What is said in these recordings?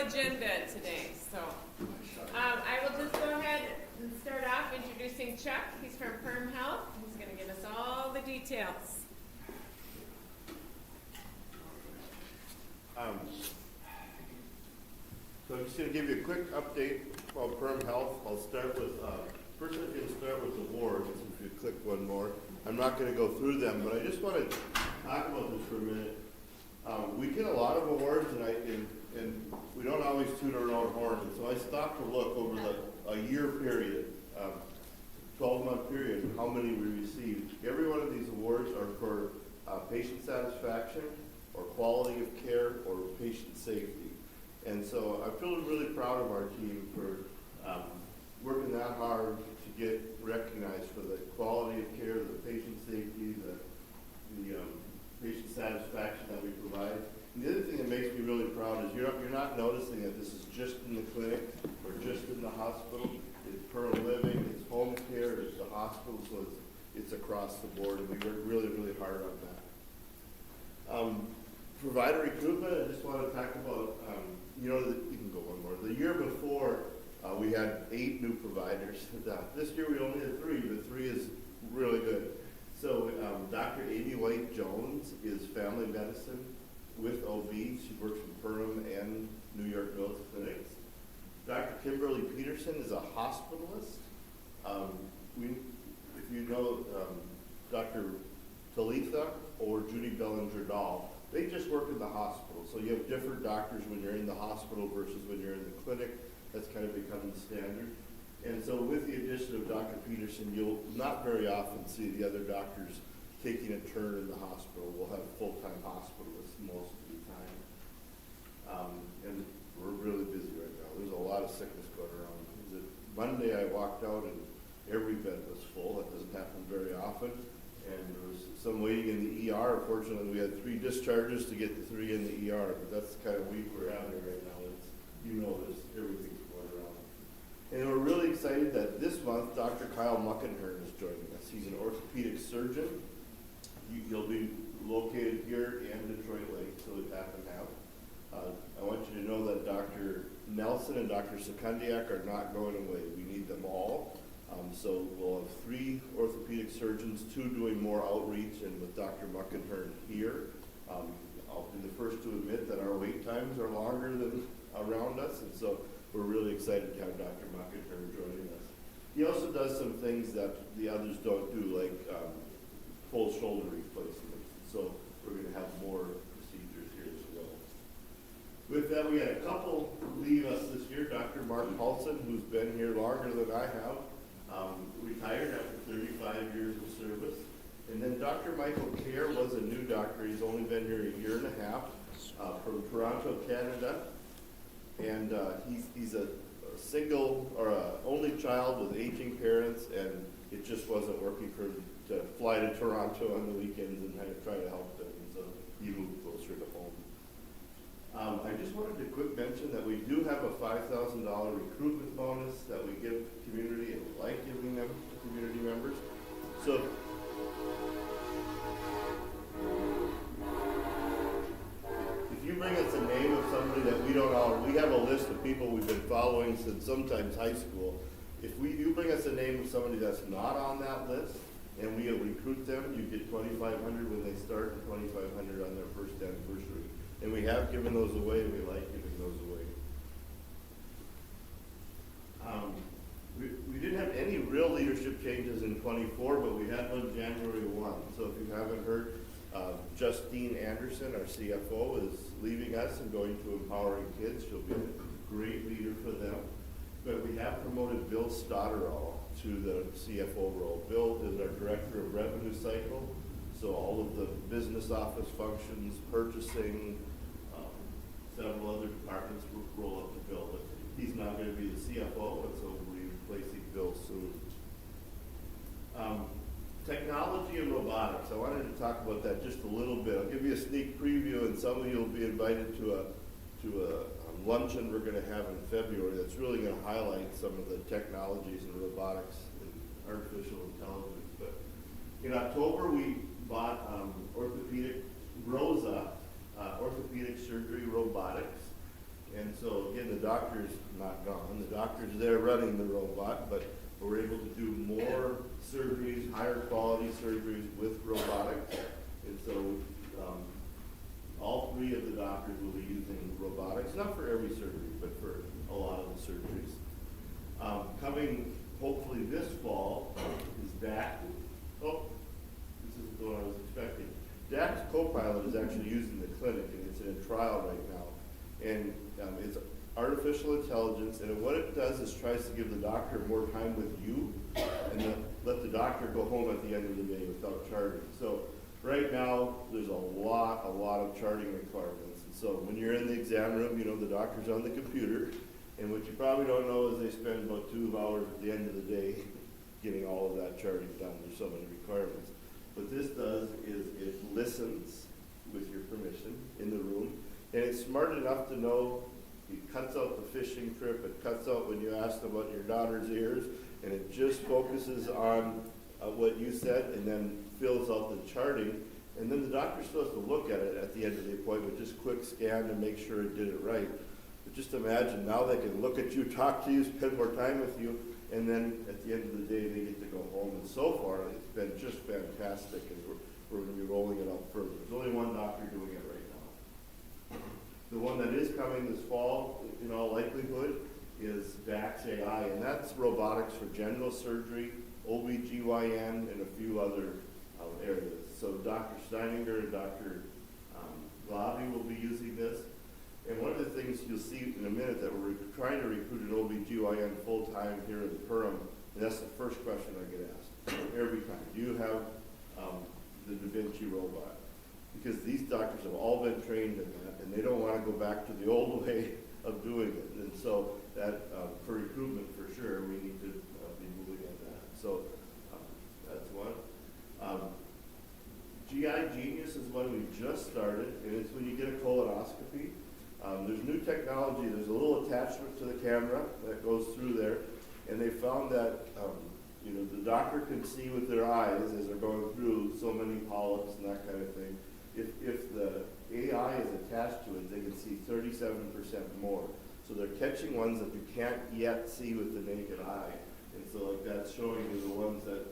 agenda today, so. I will just go ahead and start off introducing Chuck. He's from Perm Health. He's gonna give us all the details. So I'm just going to give you a quick update about Perm Health. I'll start with, first I'm going to start with awards. If you click one more. I'm not going to go through them, but I just want to talk about this for a minute. We get a lot of awards, and we don't always toot our own horn. And so I stopped to look over a year period, 12-month period, how many we received. Every one of these awards are for patient satisfaction, or quality of care, or patient safety. And so I feel really proud of our team for working that hard to get recognized for the quality of care, the patient safety, the patient satisfaction that we provide. And the other thing that makes me really proud is you're not noticing that this is just in the clinic or just in the hospital. It's Perm Living, it's home care, it's the hospital, so it's across the board, and we work really, really hard on that. Provider recruitment, I just want to talk about, you can go one more. The year before, we had 8 new providers. This year we only had 3, but 3 is really good. So Dr. Amy White Jones is family medicine with OB. She works in Perham and New York Mills clinics. Dr. Kimberly Peterson is a hospitalist. If you know Dr. Talitha or Judy Bellinger-Dahl, they just work in the hospital. So you have different doctors when you're in the hospital versus when you're in the clinic. That's kind of become the standard. And so with the addition of Dr. Peterson, you'll not very often see the other doctors taking a turn in the hospital. We'll have full-time hospitalists most of the time. And we're really busy right now. There's a lot of sickness going around. Monday I walked out and every bed was full. That doesn't happen very often. And there was some waiting in the ER. Unfortunately, we had 3 discharges to get the 3 in the ER, but that's the kind of week we're having right now. Everything's going around. And we're really excited that this month, Dr. Kyle Muckenhern is joining us. He's an orthopedic surgeon. He'll be located here in Detroit Lake, so we happen to have. I want you to know that Dr. Nelson and Dr. Sekundiak are not going away. We need them all. So we'll have 3 orthopedic surgeons, 2 doing more outreach, and with Dr. Muckenhern here. I'll be the first to admit that our wait times are longer than around us, and so we're really excited to have Dr. Muckenhern joining us. He also does some things that the others don't do, like full shoulder replacements. So we're going to have more procedures here as well. With that, we had a couple leave us this year. Dr. Mark Paulson, who's been here longer than I have, retired after 35 years of service. And then Dr. Michael Kerr was a new doctor. He's only been here a year and a half from Toronto, Canada. And he's a single or only child with aging parents, and it just wasn't working for him to fly to Toronto on the weekends and try to help them. And so he moved closer to home. I just wanted to quick mention that we do have a $5,000 recruitment bonus that we give community, and we like giving them to community members. So if you bring us a name of somebody that we don't know, we have a list of people we've been following since sometimes high school. If you bring us a name of somebody that's not on that list and we recruit them, you get $2,500 when they start and $2,500 on their first anniversary. And we have given those away, and we like giving those away. We didn't have any real leadership changes in 24, but we had one January 1. So if you haven't heard, Justine Anderson, our CFO, is leaving us and going to Empowering Kids. She'll be a great leader for them. But we have promoted Bill Stotterall to the CFO role. Bill is our Director of Revenue Cycle. So all of the business office functions, purchasing, several other departments will roll up to Bill. But he's not going to be the CFO, and so we'll be replacing Bill soon. Technology and robotics. I wanted to talk about that just a little bit. I'll give you a sneak preview, and some of you will be invited to a luncheon we're going to have in February that's really going to highlight some of the technologies in robotics and artificial intelligence. But in October, we bought orthopedic ROSA, orthopedic surgery robotics, And so again, the doctor's not gone. The doctor's there running the robot, but we're able to do more surgeries, higher quality surgeries with robotics. And so all three of the doctors will be using robotics, not for every surgery, but for a lot of the surgeries. Coming hopefully this fall is DAC. Oh, this isn't what I was expecting. DAC's Copilot is actually used in the clinic, and it's in a trial right now. And it's artificial intelligence, and what it does is tries to give the doctor more time with you, and let the doctor go home at the end of the day without charting. So right now, there's a lot of charting requirements. And so when you're in the exam room, you know the doctor's on the computer, and what you probably don't know is they spend about 2 hours at the end of the day getting all of that charting done. There's so many requirements. What this does is it listens with your permission in the room, and it's smart enough to know it cuts out the fishing trip, it cuts out when you ask about your daughter's ears, and it just focuses on what you said and then fills out the charting. And then the doctor's supposed to look at it at the end of the appointment, just quick scan to make sure it did it right. But just imagine now they can look at you, talk to you, spend more time with you, and then at the end of the day they get to go home. And so far it's been just fantastic, and we're going to be rolling it out further. There's only one doctor doing it right now. The one that is coming this fall, in all likelihood, is DAX AI, and that's robotics for general surgery, OB/GYN, and a few other areas. So Dr. Steininger and Dr. Glavi will be using this. And one of the things you'll see in a minute that we're trying to recruit an OB/GYN full-time here in Perham, and that's the first question I get asked every time. Do you have the Da Vinci robot? Because these doctors have all been trained in that, and they don't want to go back to the old way of doing it. And so that, for recruitment for sure, we need to be moving on that. So that's one. GI Genius is one we just started, and it's when you get a colonoscopy. There's new technology. There's a little attachment to the camera that goes through there, and they found that the doctor can see with their eyes as they're going through so many polyps and that kind of thing. If the AI is attached to it, they can see 37% more. So they're catching ones that you can't yet see with the naked eye. And so like that's showing you the ones that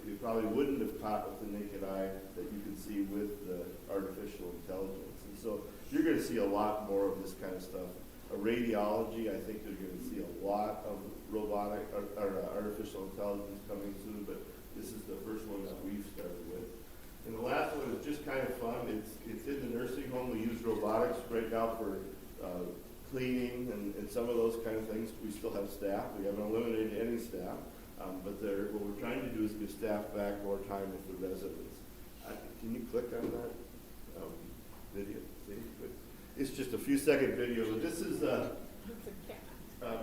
you probably wouldn't have caught with the naked eye that you can see with the artificial intelligence. And so you're going to see a lot more of this kind of stuff. Radiology, I think you're going to see a lot of robotic or artificial intelligence coming soon, but this is the first one that we've started with. And the last one is just kind of fun. It's in the nursing home. We use robotics right now for cleaning and some of those kind of things. We still have staff. We haven't eliminated any staff. But what we're trying to do is give staff back more time with the residents. Can you click on that video? See? It's just a few second video. But this is, It's a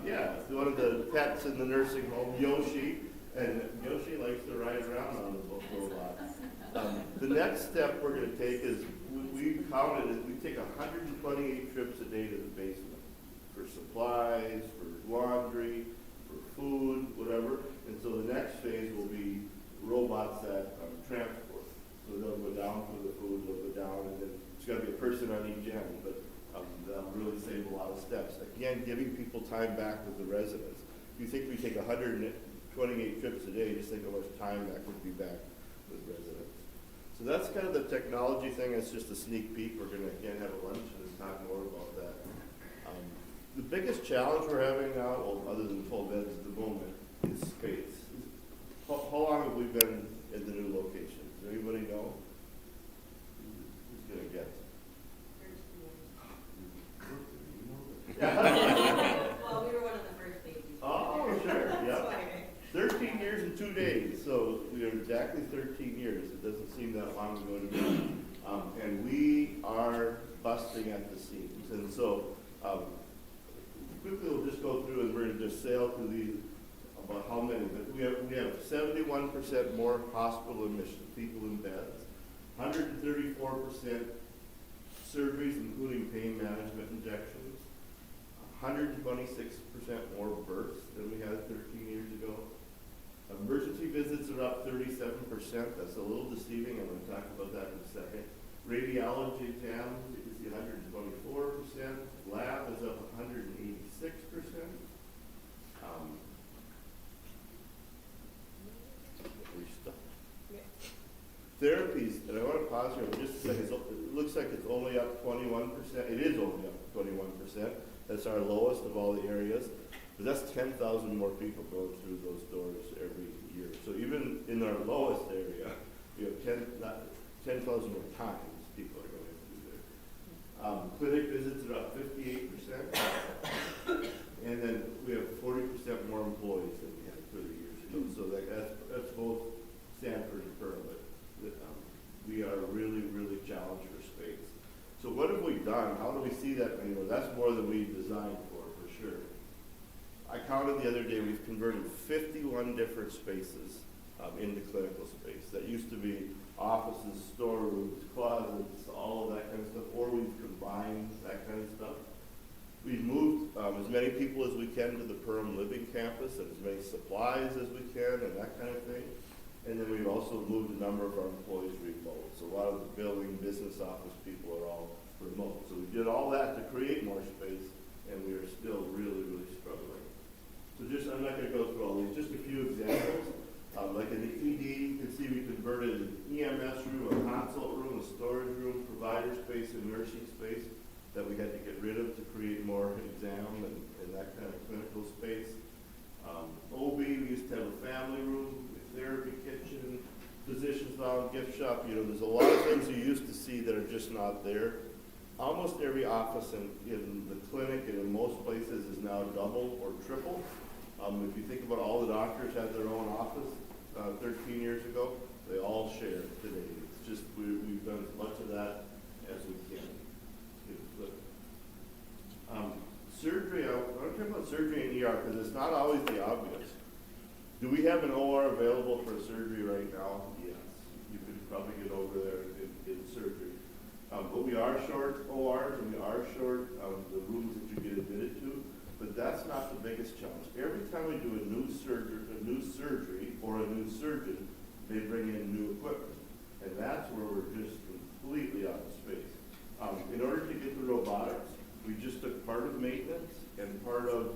cat. one of the pets in the nursing home, Yoshi. And Yoshi likes to ride around on the robot. The next step we're going to take is, we counted it, we take 128 trips a day to the basement for supplies, for laundry, for food, whatever. And so the next phase will be robots that transport. So they'll go down for the food, they'll go down, and then there's got to be a person on each end, but that'll really save a lot of steps. Again, giving people time back with the residents. If you think we take 128 trips a day, just think how much time that would be back with residents. So that's kind of the technology thing. It's just a sneak peek. We're going to, again, have a lunch and talk more about that. The biggest challenge we're having now, well, other than full beds at the moment, is space. How long have we been in the new location? Does anybody know? Who's going to guess? Well, we were one of the first babies. Oh, sure, yeah. 13 years and 2 days, so we are exactly 13 years. It doesn't seem that long ago to me. And we are busting at the seams. And so quickly we'll just go through and we're going to just sail through these about how many. But we have 71% more hospital admissions, people in beds, 134% surgeries, including pain management injections, 126% more births than we had 13 years ago. Emergency visits are up 37%. That's a little deceiving. I'm going to talk about that in a second. Radiology exams, you can see see 124%. Lab is up 186%. Therapies, and I want to pause here for just a second. It looks like it's only up 21%. It is only up 21%. That's our lowest of all the areas. But that's 10,000 more people going through those doors every year. So even in our lowest area, we have 10,000 more times people are going through there. Clinic visits are up 58%. And then we have 40% more employees than we had 30 years ago. So that's both Sanford and Pearl. We are really, really challenged for space. So what have we done? How do we see that many more? That's more than we designed for sure. I counted the other day, we've converted 51 different spaces into clinical space. That used to be offices, storerooms, closets, all of that kind of stuff, or we've combined that kind of stuff. We've moved as many people as we can to the Perham Living Campus and as many supplies as we can and that kind of thing. And then we've also moved a number of our employees remote. So a lot of the building, business office people are all remote. So we did all that to create more space, and we are still really, really struggling. So I'm not going to go through all these, just a few examples. Like in the ED, you can see we converted an EMS room, a consult room, a storage room, provider space, and nursing space that we had to get rid of to create more exam and that kind of clinical space. OB, we used to have a family room, therapy kitchen, physician's lounge, gift shop. There's a lot of things you used to see that are just not there. Almost every office in the clinic and in most places is now double or triple. If you think about all the doctors had their own office 13 years ago, they all share today. It's just we've done as much of that as we can. Surgery, I want to talk about surgery and ER because it's not always the obvious. Do we have an OR available for surgery right now? Yes. You could probably get over there in surgery. But we are short ORs and we are short the rooms that you get admitted to. But that's not the biggest challenge. Every time we do a new surgery or a new surgeon, they bring in new equipment. And that's where we're just completely out of space. In order to get the robotics, we just took part of maintenance and part of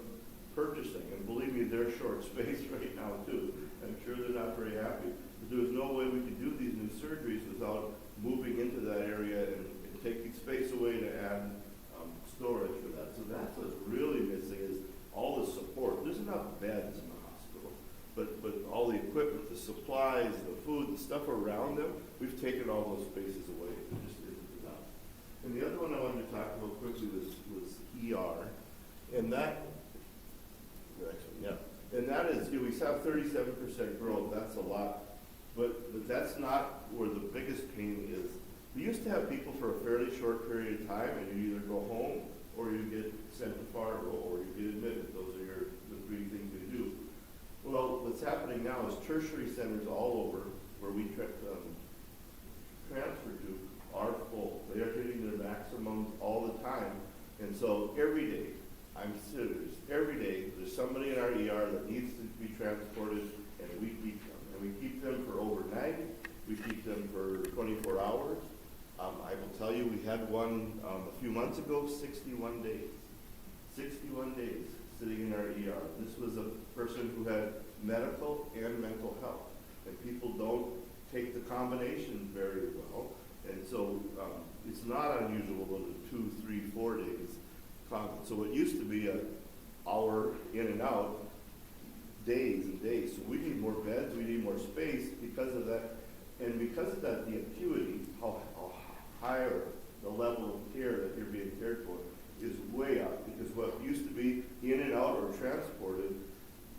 purchasing, and believe me, they're short space right now too. I'm sure they're not very happy. But there was no way we could do these new surgeries without moving into that area and taking space away to add storage for that. So that's what's really missing is all the support. There's enough beds in the hospital, but all the equipment, the supplies, the food, the stuff around them, we've taken all those spaces away. It just isn't enough. And the other one I wanted to talk about quickly was ER, and that. Yeah, and that is, we saw 37% growth, that's a lot, but that's not where the biggest pain is. We used to have people for a fairly short period of time, and you either go home, or you get sent to Fargo, or you get admitted. Those are the three things we do. Well, what's happening now is tertiary centers all over, where we transfer to, are full. They are hitting their maximums all the time, and so every day, I'm serious. Every day, there's somebody in our ER that needs to be transported, and we keep them. And we keep them for overnight. We keep them for 24 hours. I will tell you, we had one a few months ago, 61 days. 61 days sitting in our ER. This was a person who had medical and mental health. And people don't take the combination very well. And so it's not unusual to go to 2, 3, 4 days. So it used to be an hour in and out, days and days. So we need more beds, we need more space because of that. And because of that, the acuity, how higher the level of care that you're being cared for is way up. Because what used to be in and out or transported,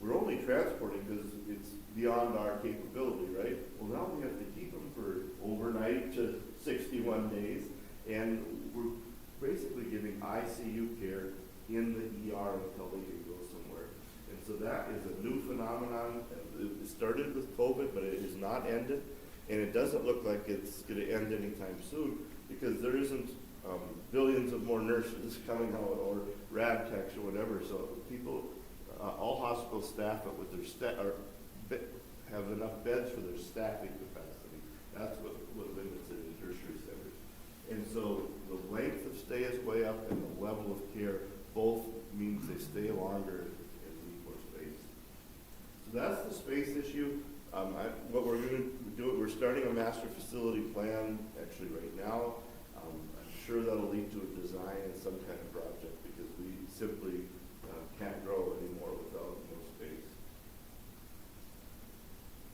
we're only transporting because it's beyond our capability, right? Well, now we have to keep them for overnight to 61 days. And we're basically giving ICU care in the ER until they can go somewhere. And so that is a new phenomenon. It started with COVID, but it has not ended. And it doesn't look like it's going to end anytime soon because there isn't billions of more nurses coming out or rad techs or whatever. So people, all hospital staff with their have enough beds for their staffing capacity. That's what limits it in tertiary centers. And so the length of stay is way up and the level of care both means they stay longer and need more space. So that's the space issue. What we're going to do, we're starting a master facility plan actually right now. I'm sure that'll lead to a design and some kind of project because we simply can't grow anymore without more space.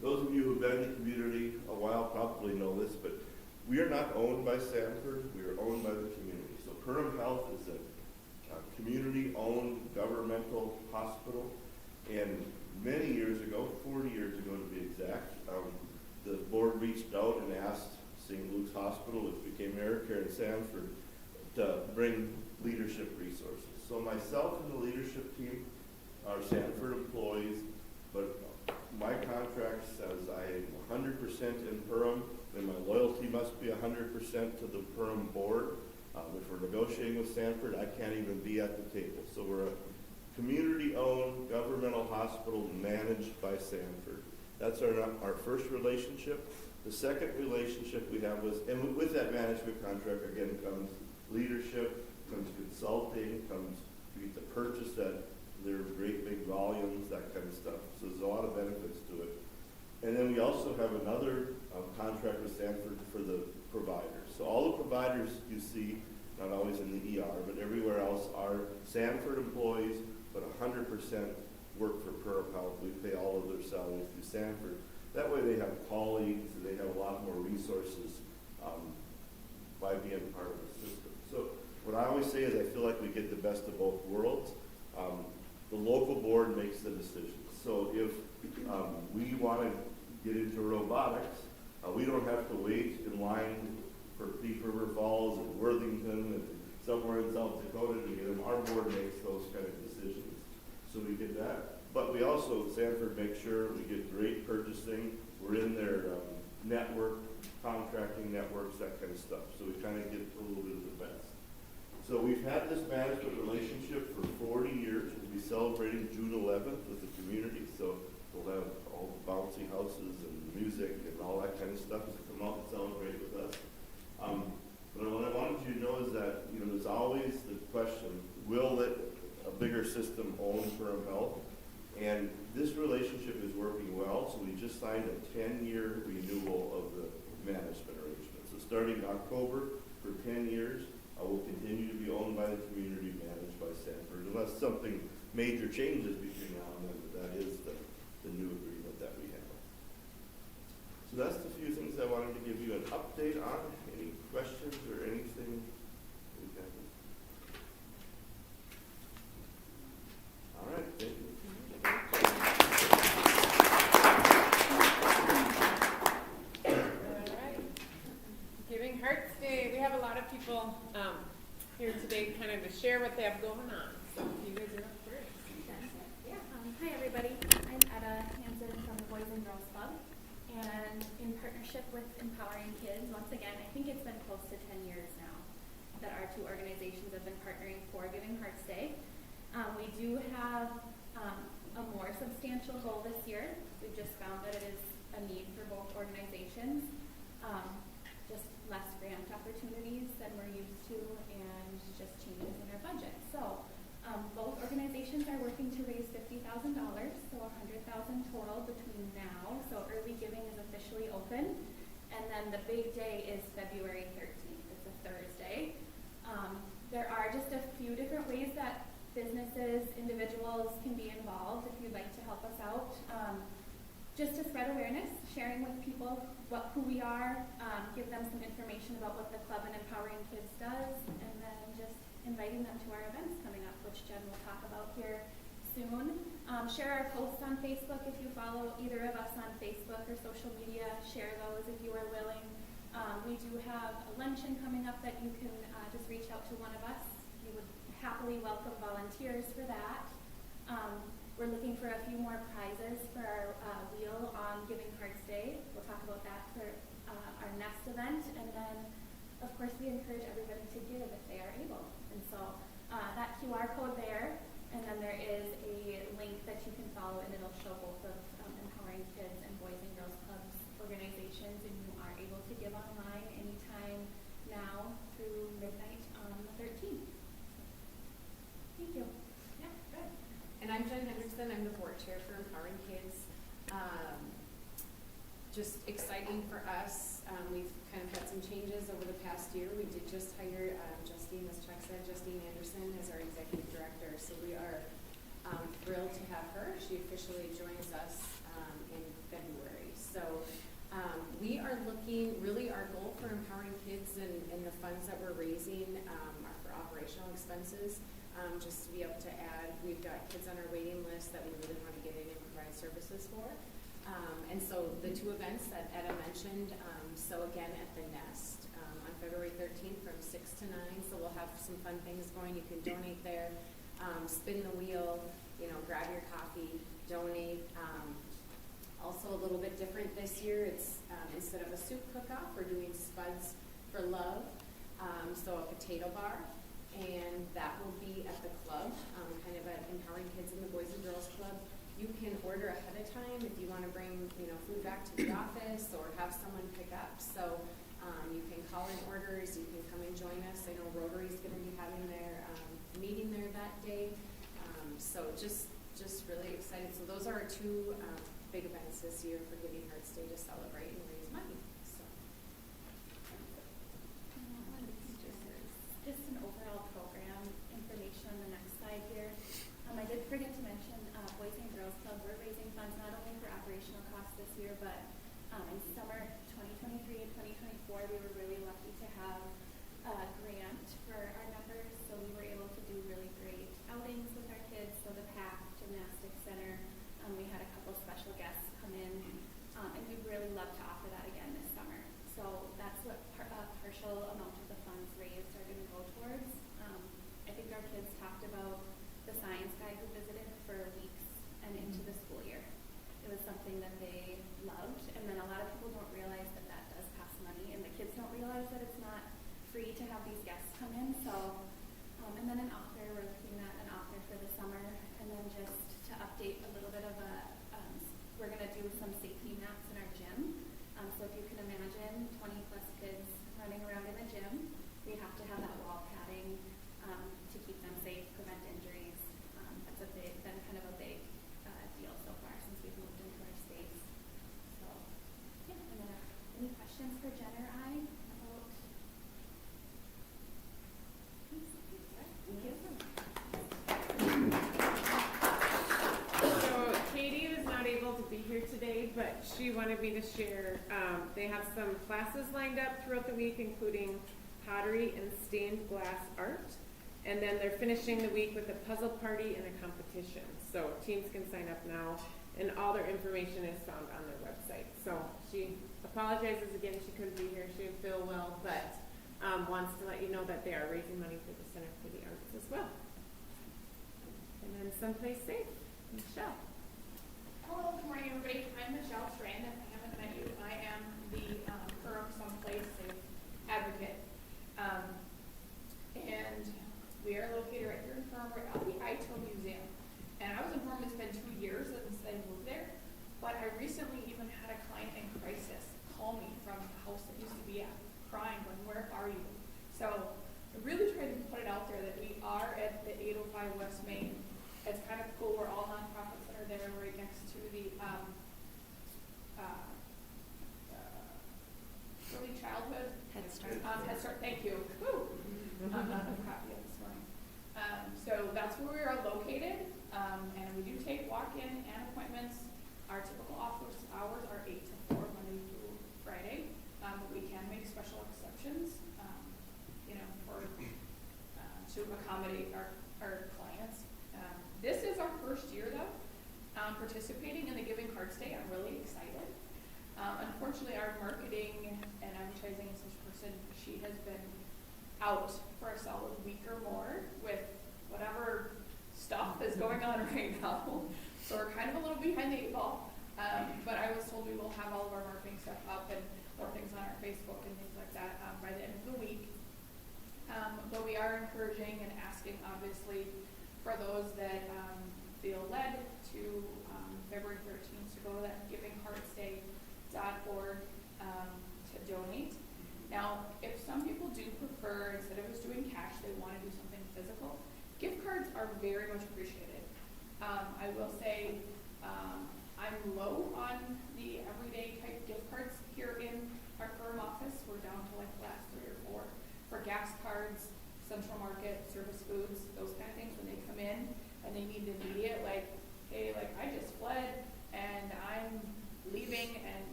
Those of you who've been in the community a while probably know this, but we are not owned by Sanford, we are owned by the community. So Perham Health is a community-owned governmental hospital, and many years ago, 40 years ago to be exact, the board reached out and asked St. Luke's Hospital, which became AmeriCare in Sanford, to bring leadership resources. So myself and the leadership team are Sanford employees, but my contract says I am 100% in Perham, and my loyalty must be 100% to the Perham board. If we're negotiating with Sanford, I can't even be at the table. So we're a community-owned governmental hospital managed by Sanford. That's our first relationship. The second relationship we have was, and with that management contract, again, comes leadership, comes consulting, comes, we get to purchase that, their great big volumes, that kind of stuff. So there's a lot of benefits to it. And then we also have another contract with Sanford for the providers. So all the providers you see, not always in the ER, but everywhere else are Sanford employees, but 100% work for Perham Health. We pay all of their salaries through Sanford. That way they have colleagues, and they have a lot more resources by being part of the system. So what I always say is I feel like we get the best of both worlds. The local board makes the decisions. So if we want to get into robotics, we don't have to wait in line for Thief River Falls and Worthington and somewhere in South Dakota to get them. Our board makes those kind of decisions. So we get that. But we also, Sanford, make sure we get great purchasing. We're in their network, contracting networks, that kind of stuff. So we kind of get a little bit of the best. So we've had this management relationship for 40 years. We'll be celebrating June 11th with the community. So we'll have all the bouncy houses and music and all that kind of stuff to come out and celebrate with us. But what I wanted you to know is that, there's always the question, will a bigger system own Perham Health? And this relationship is working well, so we just signed a 10-year renewal of the management arrangement. So starting October for 10 years, will continue to be owned by the community, managed by Sanford, unless something major changes between now and then, but that is the new agreement that we have. So that's the few things I wanted to give you an update on. Any questions or anything? All right, thank you. Giving Hearts Day. We have a lot of people here today kind of to share what they have going on. So you guys are up first. Yeah. Hi, everybody. I'm Etta Hansen from the Boys and Girls Club. And in partnership with Empowering Kids, once again, I think it's been close to 10 years now that our two organizations have been partnering for Giving Hearts Day. We do have a more substantial goal this year. We've just found that it is a need for both organizations. Just less grant opportunities than we're used to and just changes in our budget. So both organizations are working to raise $50,000, so $100,000 total between now. So early giving is officially open. And then the big day is February 13th. It's a Thursday. There are just a few different ways that businesses, individuals can be involved if you'd like to help us out. Just to spread awareness, sharing with people who we are, give them some information about what the club and Empowering Kids does, and then just inviting them to our events coming up, which Jen will talk about here soon. Share our posts on Facebook if you follow either of us on Facebook or social media. Share those if you are willing. We do have a luncheon coming up that you can just reach out to one of us. We would happily welcome volunteers for that. We're looking for a few more prizes for our wheel on Giving Hearts Day. We'll talk about that for our next event. And then, of course, we encourage everybody to give if they are able. And so that QR code there, and then there is a link that you can follow, and it'll show both of Empowering Kids and Boys and Girls Clubs organizations, and you are able to give online anytime now I'm Jen Hendrickson. I'm the board chair for Empowering Kids. Just exciting for us. We've kind of had some changes over the past year. We did just hire Justine, as Chuck said, Justine Anderson as our executive director. So we are thrilled to have her. She officially joins us in February. So we are looking, really our goal for Empowering Kids and the funds that we're raising are for operational expenses. Just to be able to add, we've got kids on our waiting list that we really want to get in and provide services for. And so the two events that Etta mentioned, so again at the Nest on February 13th from 6 to 9, so we'll have some fun things going. You can donate there, spin the wheel, grab your coffee, donate. Also a little bit different this year, it's instead of a soup cook-off, we're doing Spuds for Love, so a potato bar, and that will be at the club, kind of at Empowering Kids in the Boys and Girls Club. You can order ahead of time if you want to bring, food back to the office or have someone pick up. So you can call in orders. You can come and join us. I know Rotary's going to be having their meeting there that day. So just really excited. So those are our two big events this year for Giving Hearts Day to celebrate and raise money. So Just an overall program information on the next slide here. I did forget to mention Boys and Girls Club. We're raising funds not only for operational costs this year, but in summer 2023 and 2024, we were really lucky to have a grant for our members, so we were able to do really great outings with our kids. So the PAC Gymnastics Center, we had a couple special guests come in, and we'd really love to offer that again this summer. So that's what partial amount of the funds raised are going to go towards. I think our kids talked about the science guy who visited for weeks and into the school year. It was something that they loved, and then a lot of people don't realize that that does cost money, and the kids don't realize that it's not free to have these guests come in. So, and then an author, we're looking at an author for the summer, and then just to update a little bit of we're going to do some safety maps in our gym. So if you can imagine 20 plus kids running around in a gym, we have to have that wall padding to keep them safe, prevent injuries. That's been kind of a big deal so far since we've moved into our space. So, yeah. And then any questions for Jen or I about? Thank you. So Katie was not able to be here today, but she wanted me to share. They have some classes lined up throughout the week, including pottery and stained glass art. And then they're finishing the week with a puzzle party and a competition. So teens can sign up now, and all their information is found on their website. So she apologizes again, she couldn't be here, she didn't feel well, but wants to let you know that they are raising money for the Center for the Arts as well. And then someplace safe, Michelle. Hello, good morning, everybody. I'm Michelle Strand. If I haven't met you, I am the Perham Someplace Safe advocate. And we are located right here in Perham, right out the ITO Museum. And I was informed it's been 2 years since I moved there, but I recently even had a client in crisis call me from the house that used to be at, crying, going, "Where are you?" So I really tried to put it out there that we are at the 805 West Main. It's kind of cool. We're all nonprofits that are there. We're right next to the early childhood Head Start. Head Start. Thank you. Woo. I'm not a copy of this morning. So that's where we are located, and we do take walk-in and appointments. Our typical office hours are 8 to 4 Monday through Friday, but we can make special exceptions, to accommodate our clients. This is our first year, though, participating in the Giving Hearts Day. I'm really excited. Unfortunately, our marketing and advertising assistant person, she has been out for a solid week or more with whatever stuff is going on right now. So we're kind of a little behind the 8 ball. But I was told we will have all of our marketing stuff up and more things on our Facebook and things like that by the end of the week. But we are encouraging and asking, obviously, for those that feel led to February 13th to go to that givingheartsday.org to donate. Now, if some people do prefer, instead of just doing cash, they want to do something physical, gift cards are very much appreciated.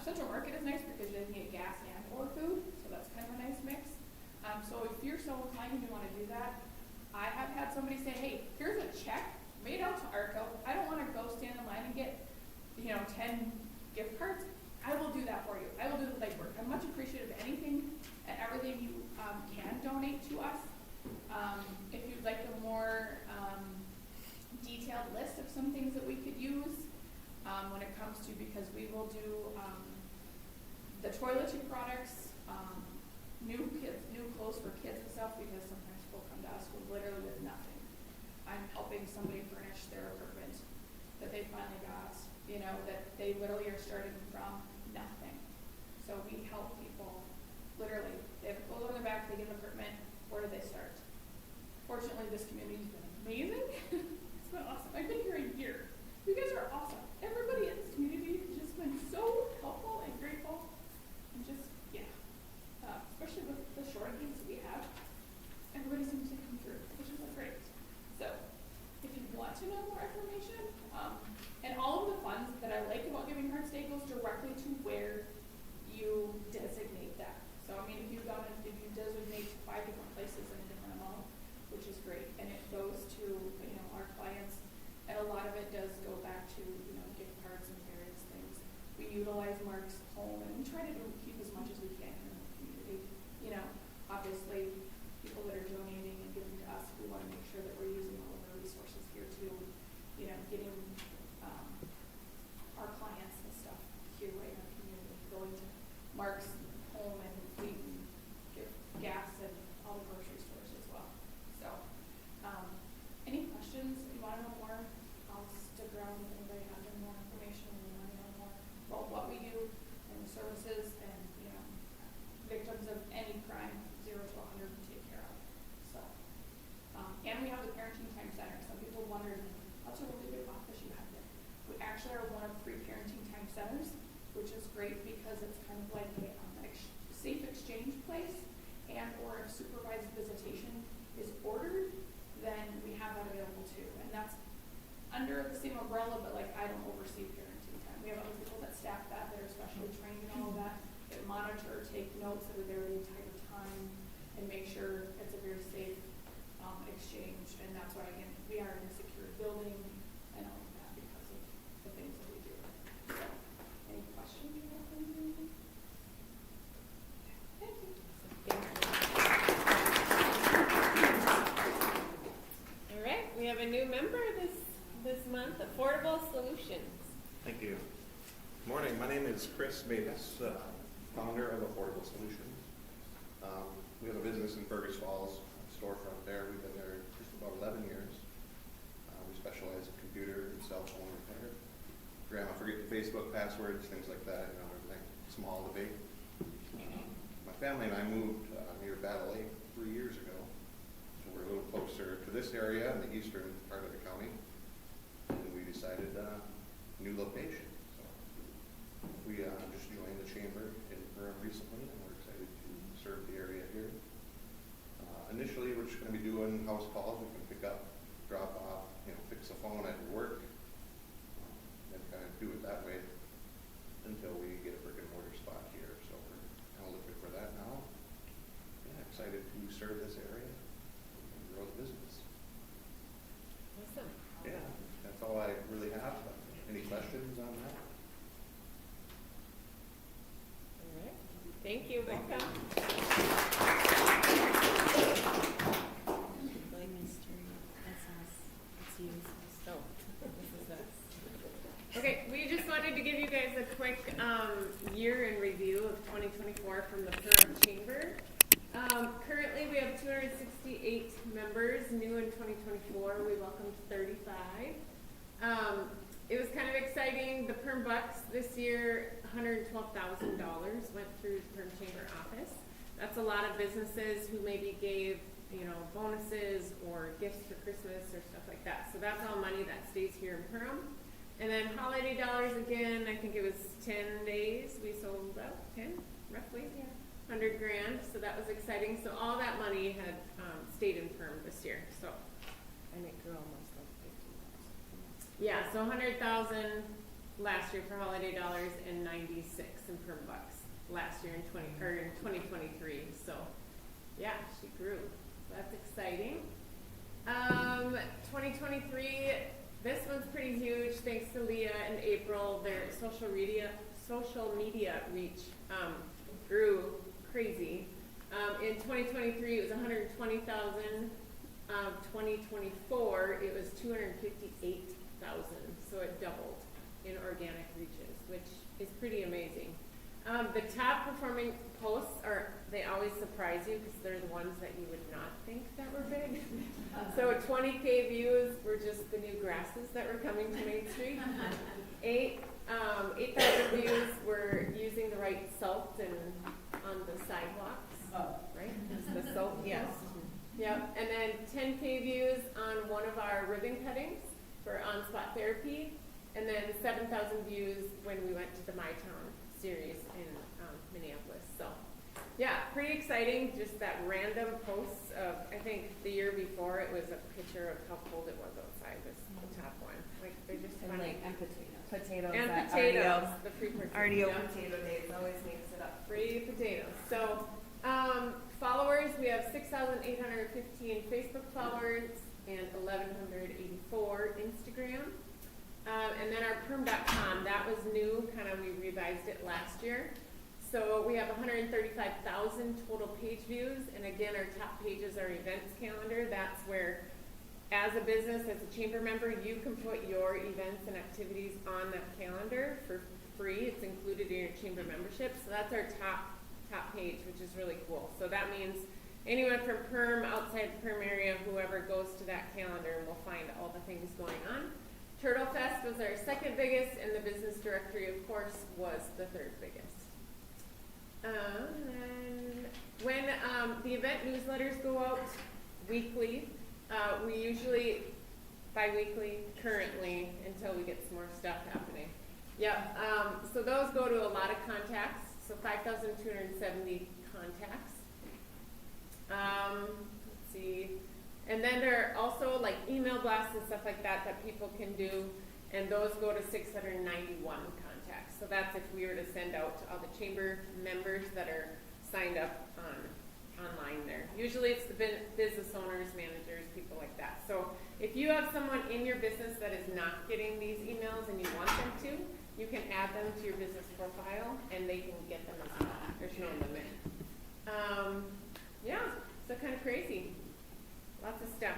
Central Market is nice because you can get gas and or food, so that's kind of a nice mix. So if you're so inclined and you want to do that, I have had somebody say, hey, here's a check made out to ARCO. I don't want to go stand in line and get, 10 gift cards. I will do that for you. I will do the legwork. I'm much appreciative of anything and everything you can donate to us. If you'd like a more detailed list of some things that we could use when it comes to, because we will do the toiletry products, new clothes for kids and stuff, because sometimes people come to us with literally with nothing. I'm helping somebody furnish their apartment that they finally got, that they literally are starting from nothing. So we help people, literally, they have a clothes on their back, they get an apartment, where do they start? Fortunately, this community's been amazing. It's been awesome. I've been here a year. You guys are awesome. Everybody in this community has just been so helpful and grateful. And just, especially with the shortages we have, everybody seems to come through, which is great. So, if you want to know more information, and all of the funds that I like about Giving Hearts Day goes directly to where you designate that. So, I mean, if you designate 5 different places in a different amount, which is great, and it goes to, our clients, and a lot of it does go back to, gift cards and various things. We utilize Mark's home, and we try to keep as much as we can in the community. Obviously, people that are donating and giving to us, we want to make sure that we're using all of our resources here to, getting our clients and stuff here right in our community, going to Mark's home and we give gas and all the grocery stores as well. So, any questions? If you want to know more, I'll stick around if anybody has any more information and you want to know more about what we do and the services and, victims of any crime, 0 to 100 we take care of. So, and we have the Parenting Time Center. Some people wondered, that's a really big office you have there. We actually are one of 3 Parenting Time Centers, which is great because it's kind of like a safe exchange place, and or if supervised visitation is ordered, then we have that available too. And that's under the same umbrella, but I don't oversee parenting time. We have other people that staff that are specially trained in all of that monitor, take notes that are there the entire time, and make sure it's a very safe exchange. And that's why, again, we are in a secure building and all of that because of the things that we do. So, any questions you have for me? Thank you. All right, we have a new member this month, Affordable Solutions. Thank you. Good morning. My name is Chris Mavis, founder of Affordable Solutions. We have a business in Fergus Falls, a storefront there. We've been there just about 11 years. We specialize in computer and cell phone repair. Grandma forget the Facebook passwords, things like that, everything small to big. My family and I moved near Battle Lake 3 years ago. So we're a little closer to this area in the eastern part of the county. And we decided new location. So we just joined the chamber in Durham recently, and we're excited to serve the area here. Initially, we're just going to be doing house calls. We can pick up, drop off, fix a phone at work, and kind of do it that way until we get a brick and mortar spot here. So we're kind of looking for that now. Yeah, excited to serve this area and grow the business. Awesome. Yeah, that's all I really have. Any questions on that? All right. Thank you. Welcome. So, this is us. Okay, we just wanted to give you guys a quick year in review of 2024 from the Durham Chamber. Currently, we have 268 members. New in 2024, we welcomed 35. It was kind of exciting. The Perm Bucks this year, $112,000 went through the Perm Chamber office. That's a lot of businesses who maybe gave, bonuses or gifts for Christmas or stuff like that. So that's all money that stays here in Perm. And then holiday dollars again, I think it was 10 days. We sold out 10, roughly, 100 grand. So that was exciting. So all that money had stayed in Perm this year. So, And it grew almost like 50,000. yeah, so 100,000 last year for holiday dollars and 96 in last year in 2023. So, yeah, she grew. That's exciting. 2023, this one's pretty huge. Thanks to Leah and April, their social media reach grew crazy. In 2023, it was 120,000. 2024, it was 258,000. So it doubled in organic reaches, which is pretty amazing. The top performing posts they always surprise you because they're the ones that you would not think that were big. So 20K views were just the new grasses that were coming to Main Street. 8,000 views were using the right salt on the sidewalks, right? It's the salt, yes. Yep, and then 10K views on one of our ribbon cuttings for on-spot therapy, and then 7,000 views when we went to the My Town series in Minneapolis. So, yeah, pretty exciting. Just that random posts of, I think the year before it was a picture of how cold it was outside was the top one. Like, they're just funny. And potatoes. And that potatoes, the free potatoes. RDO Yeah. potato days always makes it up. Free potatoes. So, followers, we have 6,815 Facebook followers and 1,184 Instagram. And then our perm.com, that was new, we revised it last year. So we have 135,000 total page views, and again, our top page is our events calendar. That's where, as a business, as a chamber member, you can put your events and activities on that calendar for free. It's included in your chamber membership. So that's our top page, which is really cool. So that means anyone from perm, outside the perm area, whoever goes to that calendar will find all the things going on. Turtle Fest was our second biggest, and the business directory, of course, was the third biggest. And when the event newsletters go out weekly, we usually bi-weekly currently until we get some more stuff happening. Yep. So those go to a lot of contacts. So 5,270 contacts. Let's see. And then there are also like email blasts and stuff like that that people can do, and those go to 691 contacts. So that's if we were to send out to all the chamber members that are signed up online there. Usually it's the business owners, managers, people like that. So if you have someone in your business that is not getting these emails and you want them to, you can add them to your business profile and they can get them as well. There's no limit. Yeah, so kind of crazy. Lots of stuff.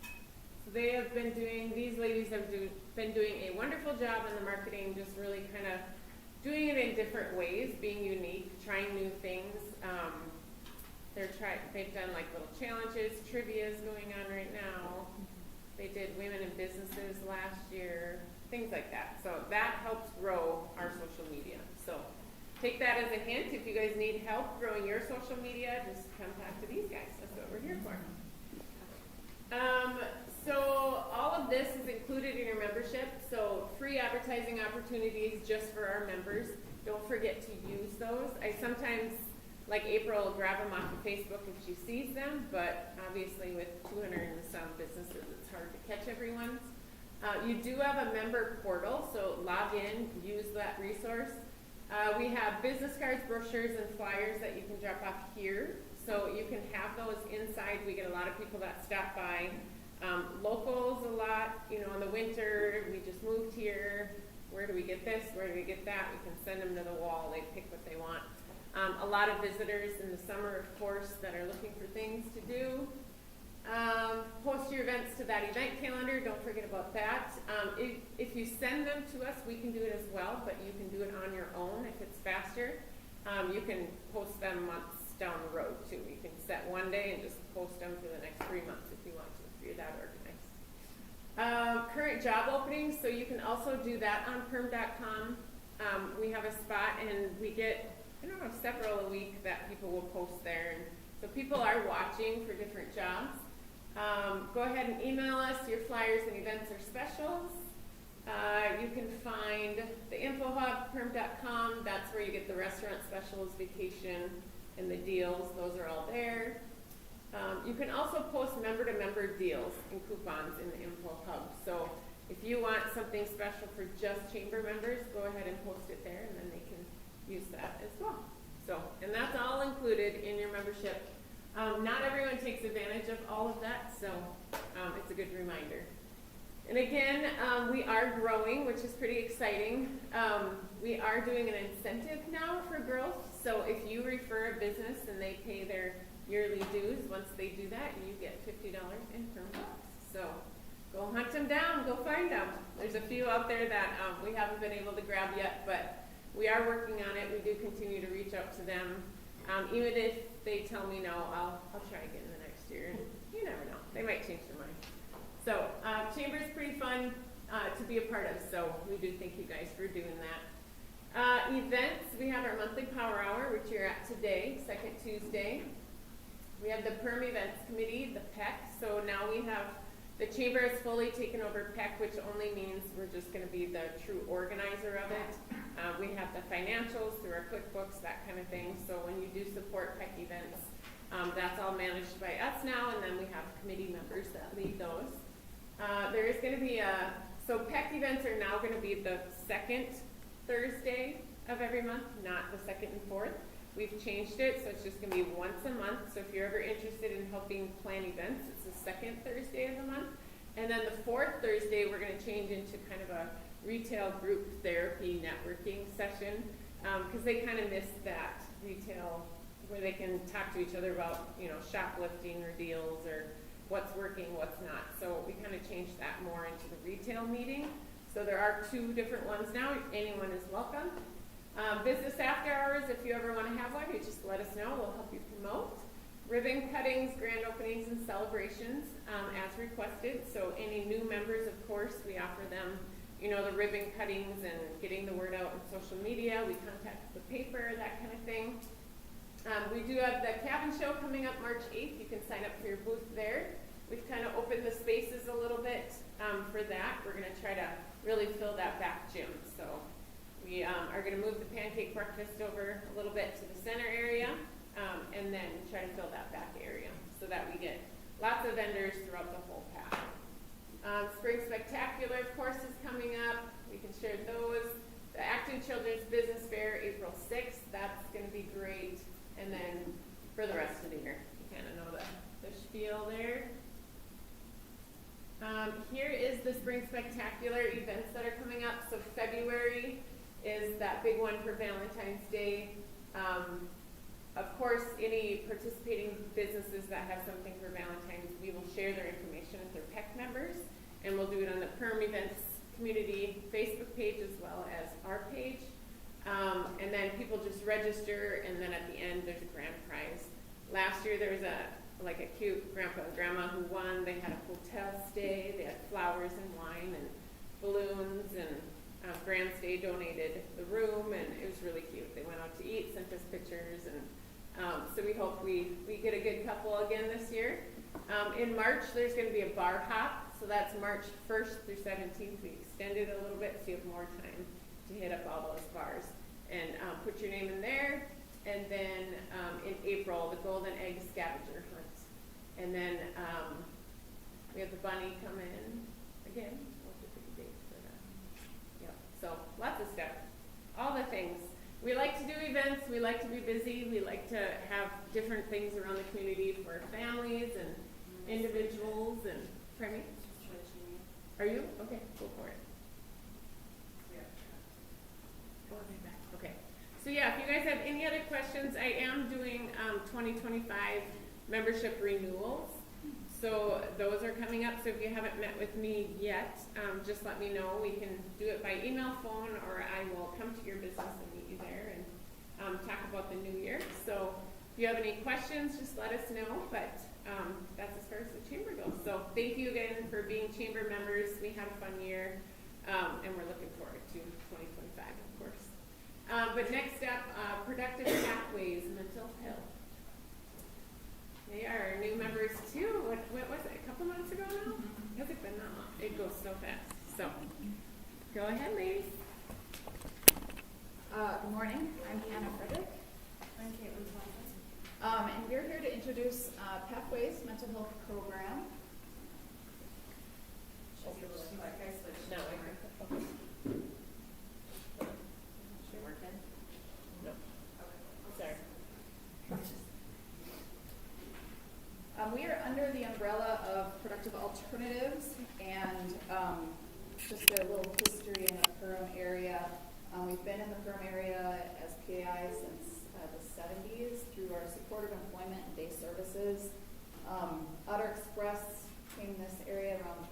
So they have been doing, these ladies have been doing a wonderful job in the marketing, just really kind of doing it in different ways, being unique, trying new things. They've done like little challenges, trivia's going on right now. They did women in businesses last year, things like that. So that helps grow our social media. So take that as a hint. If you guys need help growing your social media, just come talk to these guys. That's what we're here for. So all of this is included in your membership. So free advertising opportunities just for our members. Don't forget to use those. I sometimes, like April, will grab them off of Facebook if she sees them, but obviously with 200 and some businesses, it's hard to catch everyone's. You do have a member portal, so log in, use that resource. We have business cards, brochures, and flyers that you can drop off here. So you can have those inside. We get a lot of people that stop by. Locals a lot, in the winter, we just moved here. Where do we get this? Where do we get that? We can send them to the wall. They pick what they want. A lot of visitors in the summer, of course, that are looking for things to do. Post your events to that event calendar. Don't forget about that. If you send them to us, we can do it as well, but you can do it on your own if it's faster. You can post them months down the road, too. You can set one day and just post them for the next 3 months if you want to, if you're that organized. Current job openings, so you can also do that on perm.com. We have a spot, and we get, several a week that people will post there. And so people are watching for different jobs. Go ahead and email us your flyers and events or specials. You can find the info hub, perm.com. That's where you get the restaurant specials, vacation, and the deals. Those are all there. You can also post member-to-member deals and coupons in the info hub. So if you want something special for just chamber members, go ahead and post it there, and then they can use that as included in your membership. Not everyone takes advantage of all of that, so it's a good reminder. And again, we are growing, which is pretty exciting. We are doing an incentive now for growth. So if you refer a business and they pay their yearly dues, once they do that, you get $50 in perm bucks. So go hunt them down, go find them. There's a few out there that we haven't been able to grab yet, but we are working on it. We do continue to reach out to them. Even if they tell me no, I'll try again the next year. You never know. They might change their mind. So Chamber is pretty fun to be a part of, so we do thank you guys for doing that. Events, we have our monthly power hour, which you're at today, second Tuesday. We have the Perm Events Committee, the PEC, so now we have, the Chamber has fully taken over PEC, which only means we're just going to be the true organizer of it. We have the financials through our QuickBooks, that kind of thing, so when you do support PEC events, that's all managed by us now, and then we have committee members that lead those. There is going to be so PEC events are now going to be the second Thursday of every month, not the second and fourth. We've changed it, so it's just going to be once a month. So if you're ever interested in helping plan events, it's the second Thursday of the month. And then the fourth Thursday, we're going to change into kind of a retail group therapy networking session, because they kind of miss that retail where they can talk to each other about, you know, shoplifting or deals or what's working, what's not. So we kind of changed that more into the retail meeting. So there are 2 different ones now. Anyone is welcome. Business after hours, if you ever want to have one, you just let us know. We'll help you promote. Ribbon cuttings, grand openings, and celebrations as requested. So any new members, of course, we offer them, you know, the ribbon cuttings and getting the word out on social media. We contact the paper, that kind of thing. We do have the cabin show coming up March 8th. You can sign up for your booth there. We've kind of opened the spaces a little bit for that. We're going to try to really fill that back gym. So we are going to move the pancake breakfast over a little bit to the center area and then try to fill that back area so that we get lots of vendors throughout the whole path. Spring Spectacular, of course, is coming up. We can share those. The Acton Children's Business Fair, April 6th. That's going to be great. And then for the rest of the year, you kind of know the spiel there. Here is the Spring Spectacular events that are coming up. So February is that big one for Valentine's Day. Of course, any participating businesses that have something for Valentine's, we will share their information with their PEC members, and we'll do it on the Perm Events Community Facebook page as well as our page. And then people just register, and then at the end there's a grand prize. Last year there was a cute grandpa and grandma who won. They had a hotel stay, they had flowers and wine and balloons, and Grand Stay donated the room, and it was really cute. They went out to eat, sent us pictures, and so we hope we get a good couple again this year. In March there's going to be a bar hop, so that's March 1st through 17th. We extended a little bit so you have more time to hit up all those bars and put your name in there. And then in April, the Golden Egg Scavenger Hunt. And then we have the bunny come in again. We'll have to pick a date for that. Yep. So lots of stuff. All the things. We like to do events. We like to be busy. We like to have different things around the community for families and individuals. And pardon me? Are you? Okay, go for it. Okay. So yeah, if you guys have any other questions, I am doing 2025 membership renewals. So those are coming up. So if you haven't met with me yet, just let me know. We can do it by email, phone, or I will come to your business and meet you there and talk about the new year. So if you have any questions, just let us know. But that's as far as the chamber goes. So thank you again for being chamber members. We had a fun year, and we're looking forward to 2025, of course. But next up, Productive Pathways Mental Health. They are new members too. What was it, a couple months ago now? Has it been that long? It goes so fast. So, go ahead, ladies. Good morning. I'm Hannah Frederick. I'm Caitlin Thomas. And we're here to introduce Pathways Mental Health Program. Should be really quick. I switched. No, Okay. Should work in? No. Okay. Sorry. umbrella of productive alternatives and just a little history in the Perham area. We've been in the Perham area as PAI since the 70s through our supportive employment and day services. Otter Express came this area around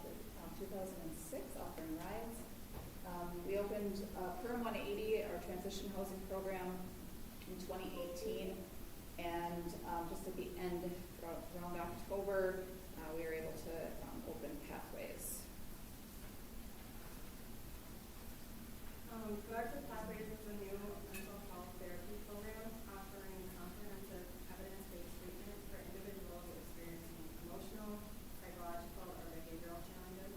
2006, offering rides. We opened Perham 180, our transition housing program, in 2018, and just at the end, around October, we were able to open Pathways. Productive Pathways is a new mental health therapy program offering comprehensive evidence-based treatment for individuals experiencing emotional, psychological, or behavioral challenges.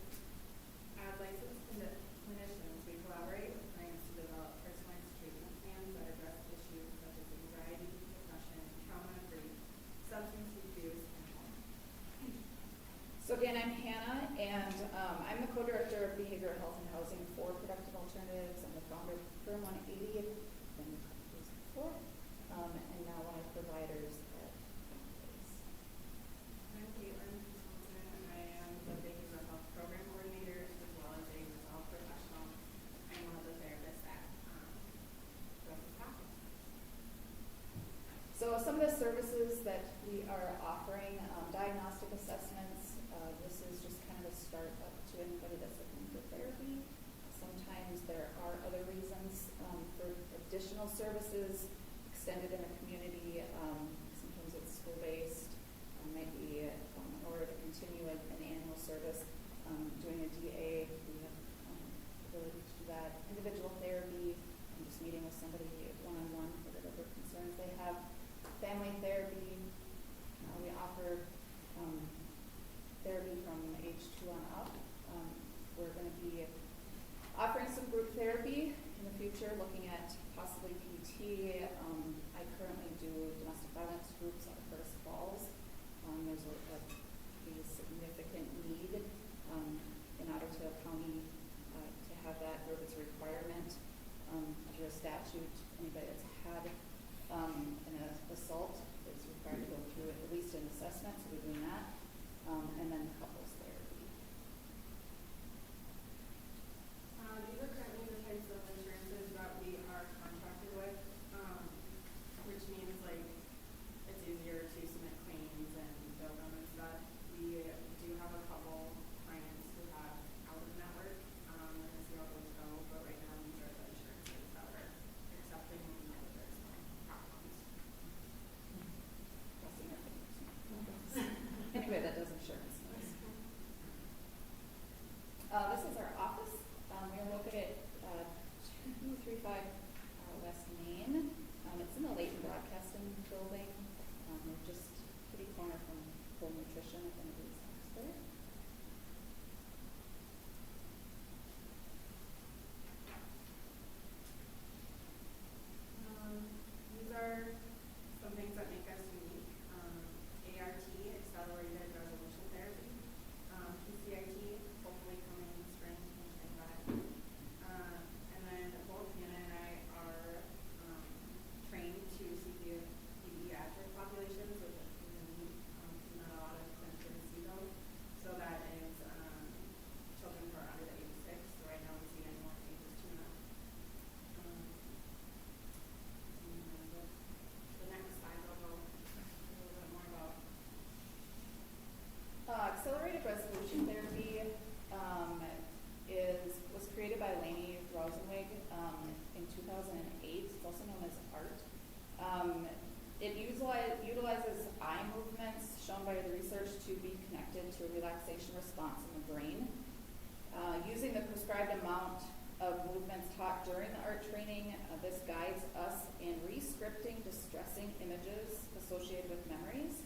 As licensed clinicians, we collaborate with clients to develop personalized treatment plans that address issues such as anxiety, depression, trauma, grief, substance abuse, and home. So again, I'm Hannah, and I'm the co-director of behavioral health and housing for Productive Alternatives. I'm the founder of Perham 180, been a couple years before, and now one of the providers at Pathways. I'm Caitlin Thompson, and I am the behavioral health program coordinator as well as a mental health professional. I'm one of the therapists at Productive Pathways. So some of the services that we are offering, diagnostic assessments. This is just kind of a start up to anybody that's looking for therapy. Sometimes there are other reasons for additional services extended in the community. Sometimes it's school-based. Might be in order to continue an annual service, doing a DA. We have ability to do that. Individual therapy, just meeting with somebody one-on-one for whatever concerns they have. Family therapy. We offer therapy from age 2 on up. We're going to be offering some group therapy in the future, looking at possibly PT. I currently do domestic violence groups out of Curtis Falls. There's a significant need in Ottawa County to have that group. It's a requirement under a statute. Anybody that's had an assault is required to go through at least an assessment, so we're doing that. And then couples therapy. These are currently the types of insurances that we are contracted with, which means like it's easier to submit claims and bill them and stuff. We do have a couple clients who have out of network. We're going to see how those go, but right now these are the insurances that we're accepting and we know that there's no problems. Crossing our fingers. Anyway, that does insurance. This is our office. We're located at 235 West Main. It's in the Leighton Broadcasting building. We're just kitty corner from Full Nutrition, if anybody's there. These are some things that make us unique. ART, Accelerated Resolution Therapy. PCIT, hopefully coming in spring 2025. And then both Hannah and I are trained to see the pediatric populations, which is a need. Not a lot of clinicians see those. So that is children who are under the age of 6. So right now we see anyone ages 2 and up. The next slide will go a little bit more about. Accelerated resolution therapy was created by Lainey Rosenwig in 2008. It's also known as ART. It utilizes eye movements shown by the research to be connected to a relaxation response in the brain. Using the prescribed amount of movements taught during the ART training, this guides us in re-scripting distressing images associated with memories.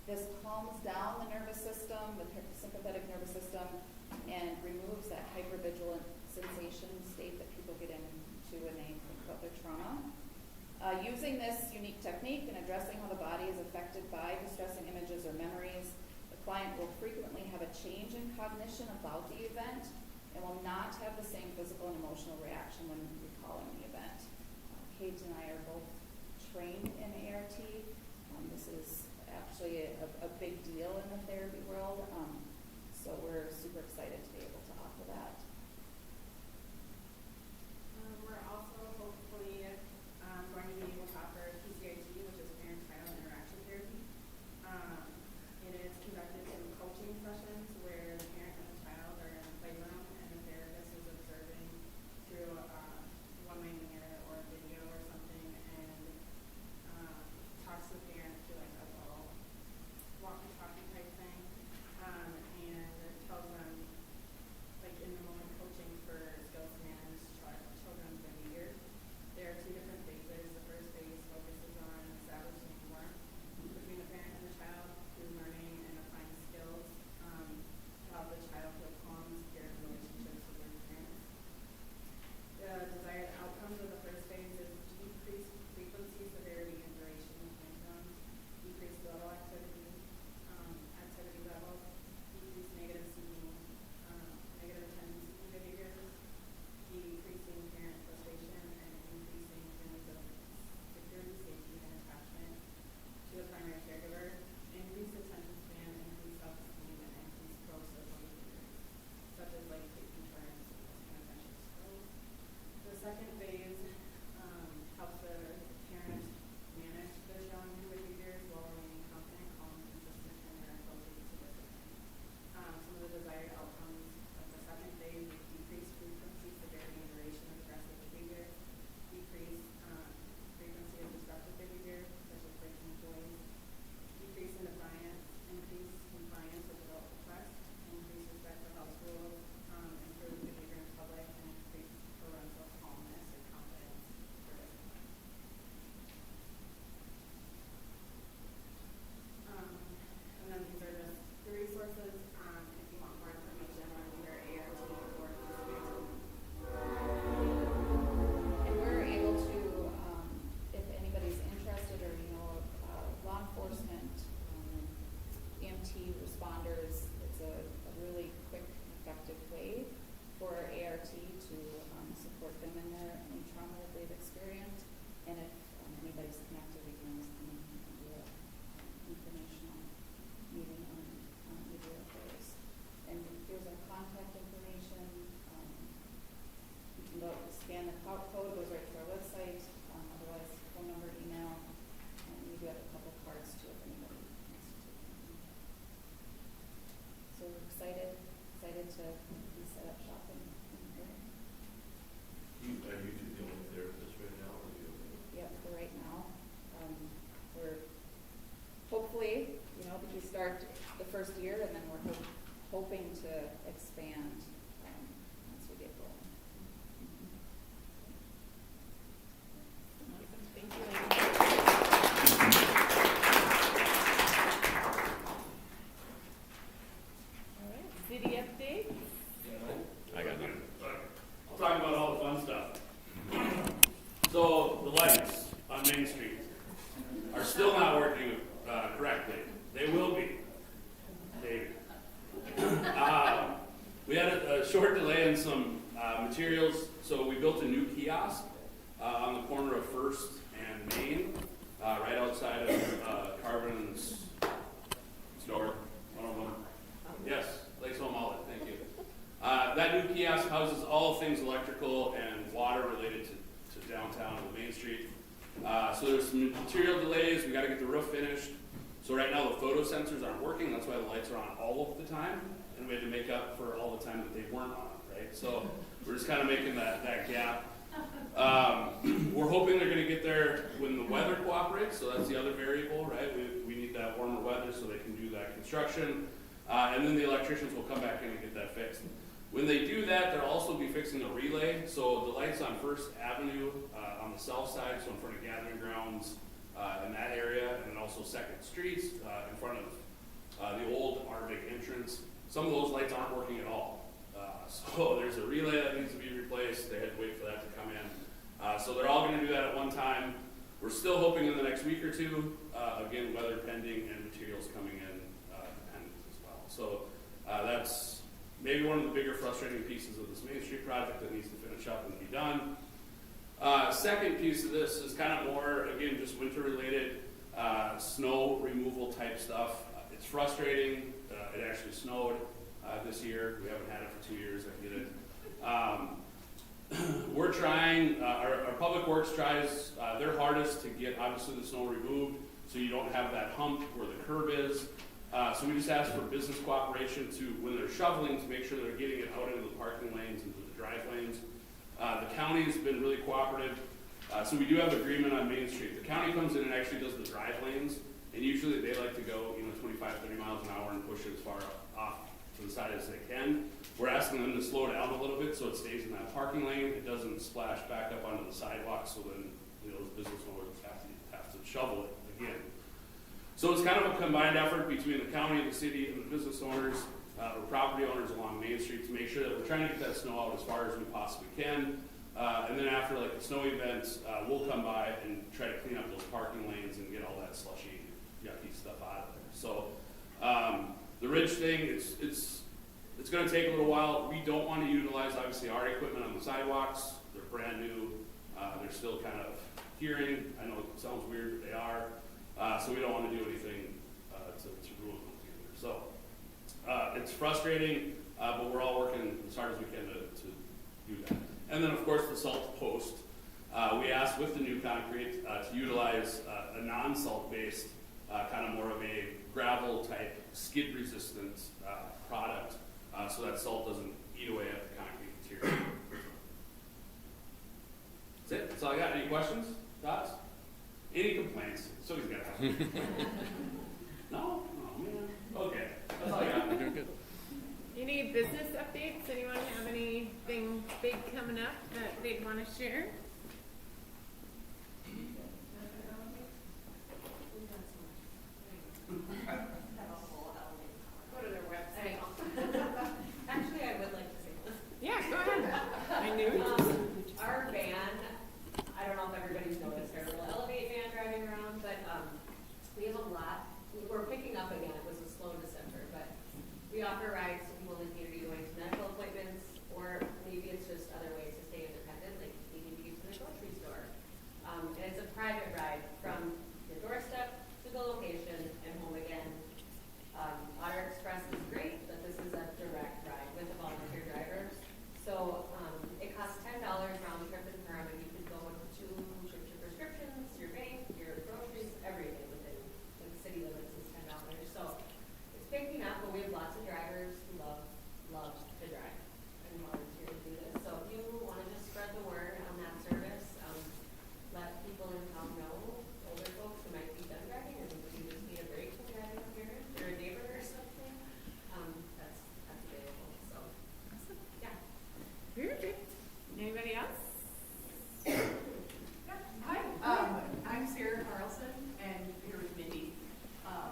This calms down the nervous system, the sympathetic nervous system, and removes that hypervigilant sensation state that people get into when they think about their trauma. Using this unique technique and addressing how the body is affected by distressing images or memories, the client will frequently have a change in cognition about the event and will not have the same physical and emotional reaction when recalling the event. Kate and I are both trained in ART. This is actually a big deal in the therapy world. So we're super excited to be able to offer that. We're also hopefully going to be able to offer PCIT, which is parent-child interaction therapy. It is conducted through coaching sessions where the parent and the child are in a playroom and the therapist is observing through one-way mirror or video or something and talks to the parent through like a little walkie-talkie type thing and tells them like in the moment coaching for skills to manage children's behavior. There are two different phases. The first phase focuses on establishing warmth between the parent and the child through learning and applying skills to help the child feel calm, secure in relationships with their parents. The desired outcomes of the first phase is decreased frequency, severity, and duration of symptoms, decreased level activity levels, decreased negative seeking, negative attention seeking behaviors, decreasing parent frustration, and increasing feelings of security, safety, and attachment to the primary caregiver, increased attention span, increased self-esteem, and increased pro-social behaviors, such as like taking turns and friendship skills. The second phase helps the parent manage their challenging behaviors while remaining confident, calm, consistent, and their approaches to discipline. Some of the desired outcomes of the second phase is decreased frequency, severity, and duration of aggressive behavior, decreased frequency of disruptive behavior, such as breaking toys, decrease in defiance, increased compliance with adult requests, increased respect for health rules, improved behavior in public, and increased parental calmness and confidence for discipline. And then these are just the resources if you want more information on either ART or PCIT. And we're able to, if anybody's interested or law enforcement, EMT responders, it's a really quick, effective way for ART to support them in their any trauma that they've experienced. And if anybody's connected, we can always come in and do an informational meeting on either of those. And here's our contact information. You can go scan the code, goes right to our website. Otherwise, phone number, email, and we do have a couple cards too if anybody wants to take them. So we're excited to be set up shop in here. Are you two the only therapists right now, or do you? Yep, for right now. We're hopefully, we start the first year and then we're hoping to expand once we get going. Thank you, ladies. All right, city update. I got none. I'll talk about all the fun stuff. So the lights on Main Street are still not working correctly. They will be. Maybe. We had a short delay in some materials, so we built a new kiosk on the corner of First and Main, right outside of Carvin's store. 101. Yes, Lakes Home Outlet. Thank you. That new kiosk houses all things electrical and water related to downtown and Main Street. So there's some material delays. We got to get the roof finished. So right now the photo sensors aren't working. That's why the lights are on all of the time, and we had to make up for all the time that they weren't on. Right. So we're just kind of making that gap. We're hoping they're going to get there when the weather cooperates. So that's the other variable, right? We need that warmer weather so they can do that construction, and then the electricians will come back in and get that fixed. When they do that, they'll also be fixing the relay. So the lights on First Avenue on the south side, so in front of Gathering Grounds in that area, and then also Second Street in front of the old Arctic entrance. Some of those lights aren't working at all. So there's a relay that needs to be replaced. They had to wait for that to come in. So they're all going to do that at one time. We're still hoping in the next week or two, again, weather pending and materials coming in dependent as well. So that's maybe one of the bigger frustrating pieces of this Main Street project that needs to finish up and be done. Second piece of this is kind of more, again, just winter related. snow removal type stuff. It's frustrating. It actually snowed this year. We haven't had it for 2 years. I get it. We're trying, our Public Works tries their hardest to get obviously the snow removed so you don't have that hump where the curb is. So we just ask for business cooperation to, when they're shoveling, to make sure they're getting it out into the parking lanes, into the drive lanes. The county's been really cooperative. So we do have an agreement on Main Street. The county comes in and actually does the drive lanes, and usually they like to go, 25, 30 miles an hour and push it as far off to the side as they can. We're asking them to slow down a little bit so it stays in that parking lane. It doesn't splash back up onto the sidewalk, so then, those business owners have to shovel it again. So it's kind of a combined effort between the county, the city, and the business owners, or property owners along Main Street to make sure that we're trying to get that snow out as far as we possibly can. And then after like the snow events, we'll come by and try to clean up those parking lanes and get all that slushy, yucky stuff out of there. So the ridge thing, it's going to take a little while. We don't want to utilize obviously our equipment on the sidewalks. They're brand new. They're still kind of curing. I know it sounds weird, but they are. So we don't want to do anything to ruin them either. So it's frustrating, but we're all working as hard as we can to do that. And then of course the salt post. We asked with the new concrete to utilize a non-salt based, kind of more of a gravel type skid resistant product, so that salt doesn't eat away at the concrete material. That's it. That's all I got. Any questions? Thoughts? Any complaints? Somebody's got to have them. No? Oh, man. Okay. That's all I got. Any business updates? Anyone have anything big coming up that they'd want to share? Go to their website. Actually, I would like to say this. Yeah, go ahead. I knew it. Our van, I don't know if everybody's noticed our little Elevate van driving around, but we have a lot. We're picking up again. It was a slow December, but we offer rides to people in the community going to medical appointments, or maybe it's just other ways to stay independent, like needing to get to the grocery store. And it's a private ride from your doorstep to the location and home again. Otter Express is great, but this is a direct ride with a volunteer driver. So it costs $10 round trip and per, and you can go to ship your prescriptions, your bank, your groceries, everything within the city limits is $10. So it's picking up, but we have lots of drivers who love to drive and volunteer to do this. So if you want to just spread the word on that service, let people in town know, older folks who might be done driving, or maybe just need a break from driving a parent or a neighbor or something, that's available. So yeah. Perfect. Anybody else? Hi, I'm Sarah Carlson, and here with Mindy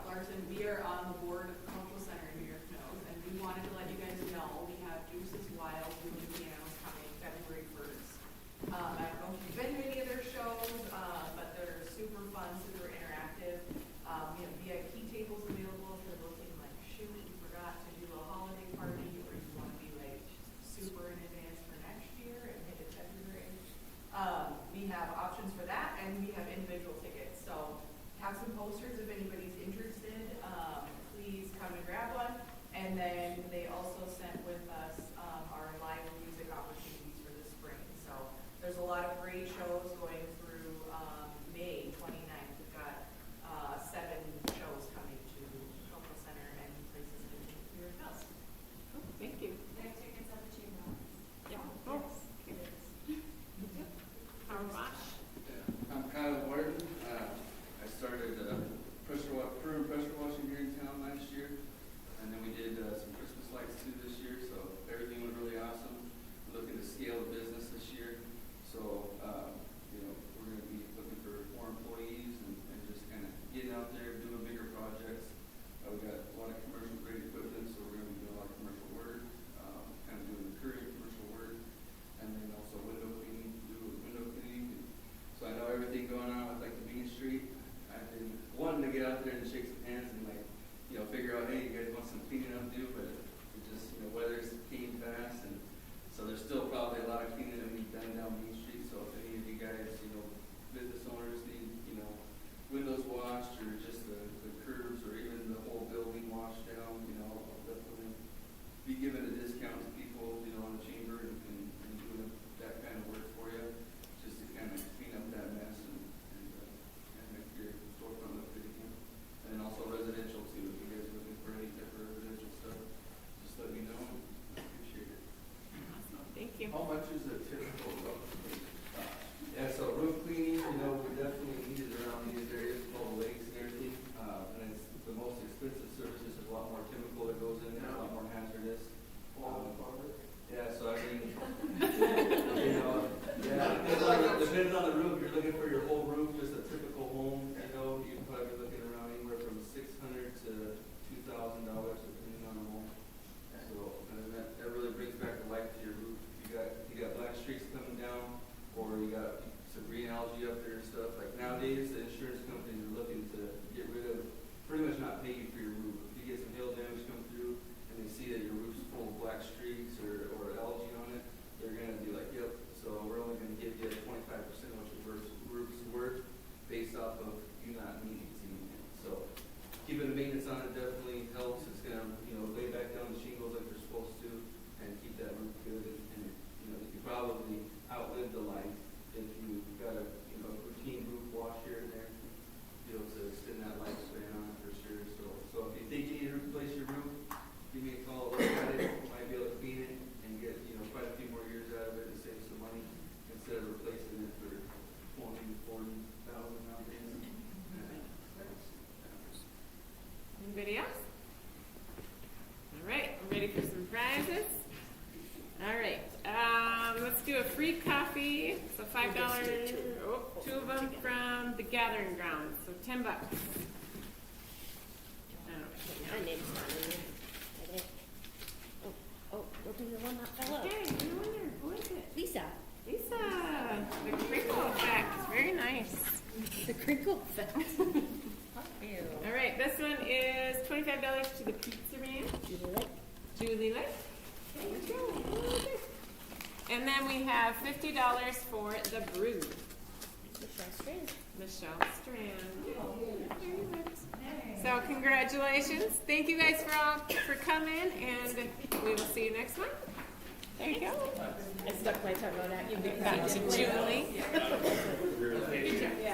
Larson. We are on the board of the Cultural Center in New York Mills, and we wanted to let you guys know we have Juice is Wild movie pianos coming February 1st. I don't know if you've been to any of their shows, but they're super fun, super interactive. We have VIP tables available if you're looking like, shoot, we forgot to do a holiday party, or you want to be like super in advance for next year and hit it February. We have options for that, and we have individual tickets. So have some posters if anybody's interested. Please come and grab one. And then they also sent with us our live music opportunities for the spring. So there's a lot of great shows going through May 29th. We've got 7 shows coming to Cultural Center and places in New York Mills. Oh, thank you. We have tickets at the chamber. Yeah. Oh, Rosh. I'm Kyle Warden. I started pressure washing here in town last year, and then we did some Christmas lights too this year, so everything was really awesome. We're looking to scale the business this year, so we're going to be looking for more employees and just kind of getting out there, doing bigger projects. We've got a lot of commercial grade equipment, so we're going to be doing a lot of commercial work, kind of doing recurring commercial work, and then also window cleaning. So I know everything going on with like the Main Street. I've been wanting to get out there and shake some hands and figure out, hey, you guys want some cleaning up to do, but it just, weather's came fast, and so there's still probably a lot of cleaning that needs done down Main Street. So if any of you guys, business owners need, windows washed or Anybody else? All right, I'm ready for some prizes. All right, let's do a free coffee. So $5. Oh, 2 of them from the Gathering Grounds. So $10. My name's not in there. Okay. Oh, we'll do the one that fell out. Okay, you're the winner. Who is it? Lisa. Lisa. The crinkle effect. It's very nice. The crinkle effect. Ew. All right, this one is $25 to the Pizza Man. Julie Light. Okay, let's go. And then we have $50 for the Brew. Michelle Strand. Michelle Strand. So congratulations. Thank you guys for coming, and we will see you next month. There you go. I stuck my tongue out at you because Back to Julie.